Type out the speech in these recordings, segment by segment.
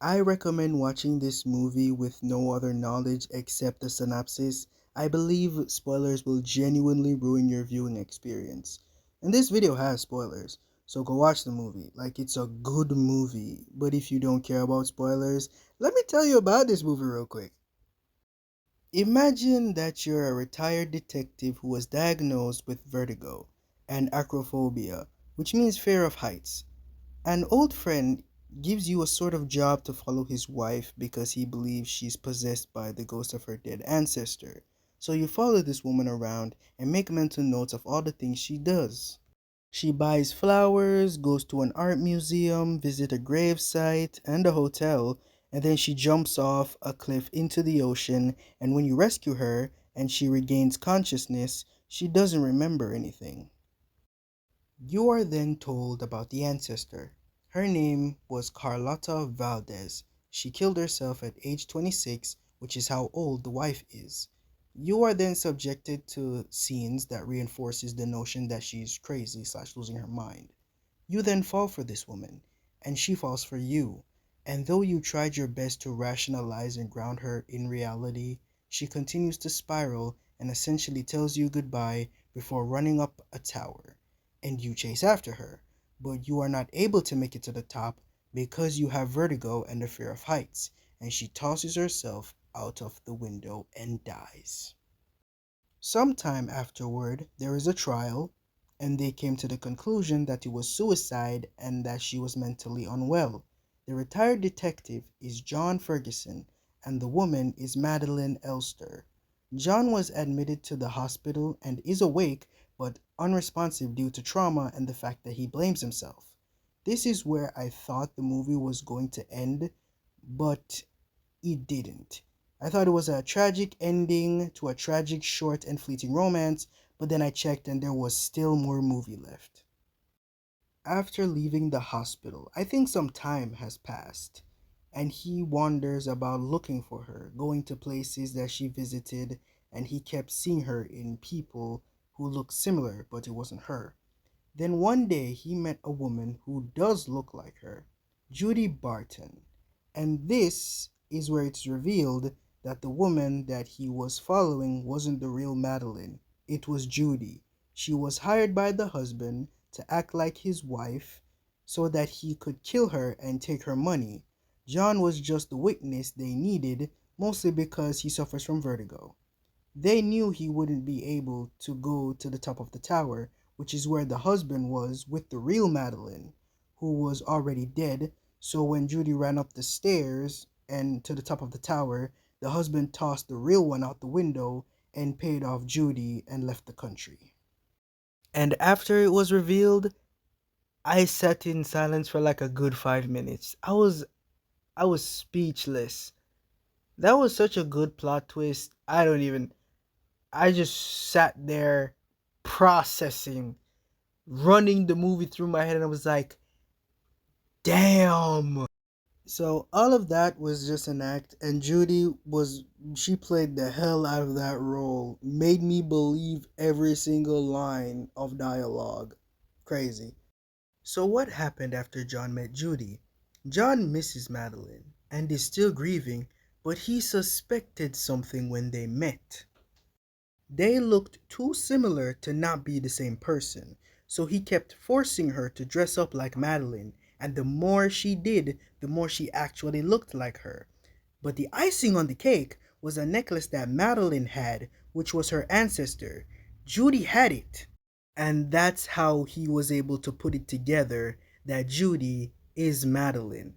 I recommend watching this movie with no other knowledge except the synopsis. I believe spoilers will genuinely ruin your viewing experience. And this video has spoilers, so go watch the movie. Like, it's a good movie. But if you don't care about spoilers, let me tell you about this movie real quick. Imagine that you're a retired detective who was diagnosed with vertigo and acrophobia, which means fear of heights. An old friend gives you a sort of job to follow his wife because he believes she's possessed by the ghost of her dead ancestor. So you follow this woman around and make mental notes of all the things she does. She buys flowers, goes to an art museum, visits a grave site and a hotel, and then she jumps off a cliff into the ocean, and when you rescue her and she regains consciousness, she doesn't remember anything. You are then told about the ancestor. Her name was Carlotta Valdez. She killed herself at age 26, which is how old the wife is. You are then subjected to scenes that reinforces the notion that she's crazy slash losing her mind. You then fall for this woman, and she falls for you. And though you tried your best to rationalize and ground her in reality, she continues to spiral and essentially tells you goodbye before running up a tower. And you chase after her, but you are not able to make it to the top because you have vertigo and the fear of heights, and she tosses herself out of the window and dies. Sometime afterward, there is a trial, and they came to the conclusion that it was suicide and that she was mentally unwell. The retired detective is John Ferguson, and the woman is Madeline Elster. John was admitted to the hospital and is awake but unresponsive due to trauma and the fact that he blames himself. This is where I thought the movie was going to end, but it didn't. I thought it was a tragic ending to a tragic, short, and fleeting romance, but then I checked and there was still more movie left. After leaving the hospital, I think some time has passed, and he wanders about looking for her, going to places that she visited, and he kept seeing her in people who looked similar, but it wasn't her. Then one day he met a woman who does look like her, Judy Barton. And this is where it's revealed that the woman that he was following wasn't the real Madeline. It was Judy. She was hired by the husband to act like his wife so that he could kill her and take her money. John was just the witness they needed, mostly because he suffers from vertigo. They knew he wouldn't be able to go to the top of the tower, which is where the husband was with the real Madeline, who was already dead. So when Judy ran up the stairs and to the top of the tower, the husband tossed the real one out the window and paid off Judy and left the country. And after it was revealed, I sat in silence for like a good 5 minutes. I was speechless. That was such a good plot twist. I just sat there processing, running the movie through my head, and I was like, damn. So all of that was just an act, and she played the hell out of that role, made me believe every single line of dialogue. Crazy. So what happened after John met Judy? John misses Madeline and is still grieving, but he suspected something when they met. They looked too similar to not be the same person, so he kept forcing her to dress up like Madeline, and the more she did, the more she actually looked like her. But the icing on the cake was a necklace that Madeline had, which was her ancestor. Judy had it. And that's how he was able to put it together that Judy is Madeline.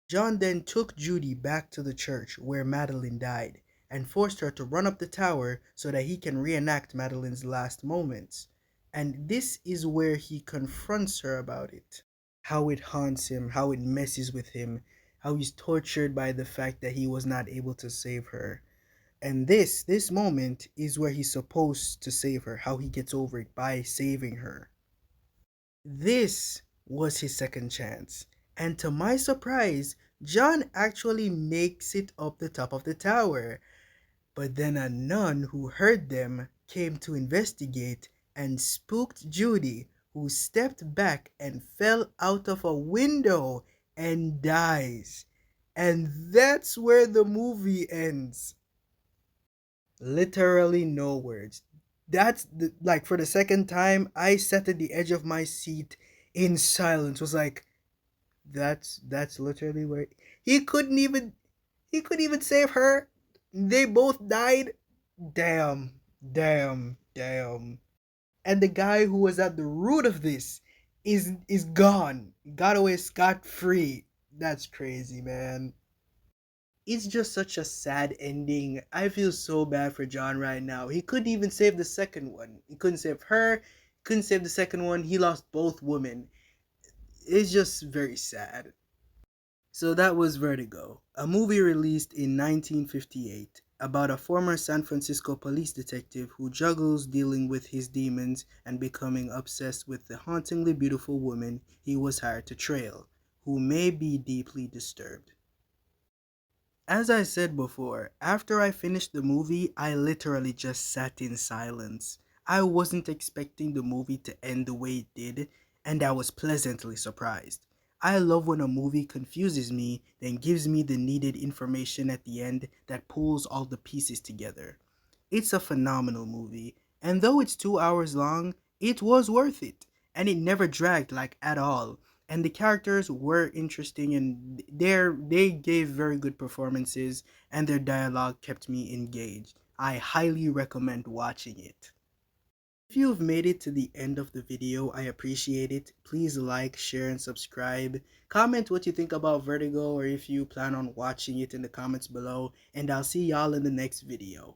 John then took Judy back to the church where Madeline died and forced her to run up the tower so that he can reenact Madeline's last moments. And this is where he confronts her about it. How it haunts him, how it messes with him, how he's tortured by the fact that he was not able to save her. And this moment is where he's supposed to save her, how he gets over it by saving her. This was his second chance, and to my surprise, John actually makes it up the top of the tower. But then a nun who heard them came to investigate and spooked Judy, who stepped back and fell out of a window and dies. And that's where the movie ends. Literally no words. Like for the second time, I sat at the edge of my seat in silence. Was like, that's literally where he couldn't even he couldn't even save her. They both died. Damn, damn, damn. And the guy who was at the root of this is gone. Got away scot free. That's crazy, man. It's just such a sad ending. I feel so bad for John right now. He couldn't even save the second one. He couldn't save her, couldn't save the second one. He lost both women. It's just very sad. So that was Vertigo, a movie released in 1958 about a former San Francisco police detective who juggles dealing with his demons and becoming obsessed with the hauntingly beautiful woman he was hired to trail, who may be deeply disturbed. As I said before, after I finished the movie, I literally just sat in silence. I wasn't expecting the movie to end the way it did, and I was pleasantly surprised. I love when a movie confuses me, then gives me the needed information at the end that pulls all the pieces together. It's a phenomenal movie, and though it's 2 hours long, it was worth it, and it never dragged like at all. And the characters were interesting, and they gave very good performances, and their dialogue kept me engaged. I highly recommend watching it. If you've made it to the end of the video, I appreciate it. Please like, share, and subscribe. Comment what you think about Vertigo or if you plan on watching it in the comments below, and I'll see y'all in the next video.